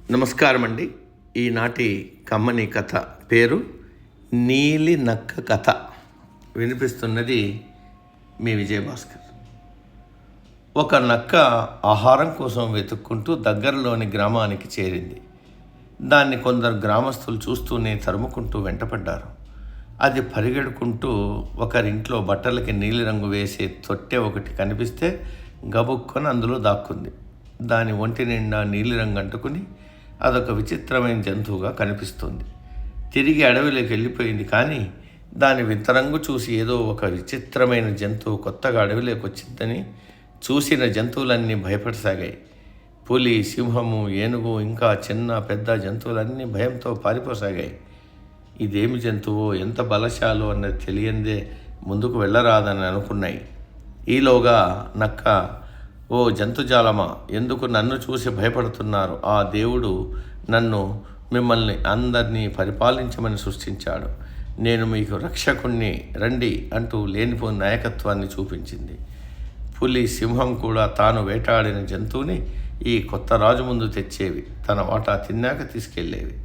నమస్కారం అండి. ఈనాటి కమ్మని కథ పేరు నీలి నక్క కథ. వినిపిస్తున్నది మీ విజయభాస్కర్. ఒక నక్క ఆహారం కోసం వెతుక్కుంటూ దగ్గరలోని గ్రామానికి చేరింది. దాన్ని కొందరు గ్రామస్తులు చూస్తూనే తరుముకుంటూ వెంటపడ్డారు. అది పరిగెడుకుంటూ ఒకరింట్లో బట్టలకి నీలిరంగు వేసే తొట్టె ఒకటి కనిపిస్తే గబుక్కొని అందులో దాక్కుంది. దాని ఒంటి నిండా నీలిరంగు అంటుకుని అదొక విచిత్రమైన జంతువుగా కనిపిస్తుంది. తిరిగి అడవిలోకి వెళ్ళిపోయింది. కానీ దాని వింత రంగు చూసి ఏదో ఒక విచిత్రమైన జంతువు కొత్తగా అడవిలోకి వచ్చిందని చూసిన జంతువులన్నీ భయపడసాగాయి. పులి, సింహము, ఏనుగు ఇంకా చిన్న పెద్ద జంతువులన్నీ భయంతో పారిపోసాగాయి. ఇదేమి జంతువో, ఎంత బలశాలో అన్నది తెలియందే ముందుకు వెళ్ళరాదని అనుకున్నాయి. ఈలోగా నక్క, ఓ జంతుజాలమా, ఎందుకు నన్ను చూసి భయపడుతున్నారు? ఆ దేవుడు నన్ను మిమ్మల్ని అందరినీ పరిపాలించమని సృష్టించాడు. నేను మీకు రక్షకుణ్ణి, రండి అంటూ లేనిపోని నాయకత్వాన్ని చూపించింది. పులి, సింహం కూడా తాను వేటాడిన జంతువుని ఈ కొత్త రాజు ముందు తెచ్చేవి. తన వాటా తిన్నాక తీసుకెళ్ళేవి.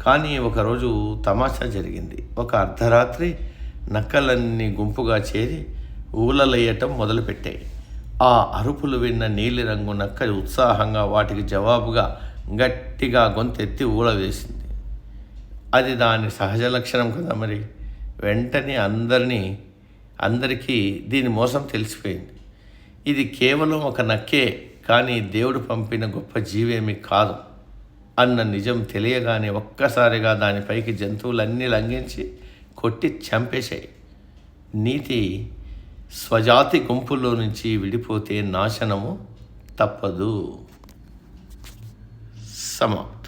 కానీ ఒకరోజు తమాషా జరిగింది. ఒక అర్ధరాత్రి నక్కలన్నీ గుంపుగా చేరి ఊలలేయటం మొదలుపెట్టాయి. ఆ అరుపులు విన్న నీలిరంగు నక్క ఉత్సాహంగా వాటికి జవాబుగా గట్టిగా గొంతెత్తి ఊళ వేసింది. అది దాని సహజ లక్షణం కదా మరి. వెంటనే అందరికీ దీని మోసం తెలిసిపోయింది. ఇది కేవలం ఒక నక్కే, కానీ దేవుడు పంపిన గొప్ప జీవేమీ కాదు అన్న నిజం తెలియగానే ఒక్కసారిగా దానిపైకి జంతువులన్నీ లంఘించి కొట్టి చంపేశాయి. నీతి: స్వజాతి గుంపులో నుంచి విడిపోతే నాశనము తప్పదు. సమాప్తం.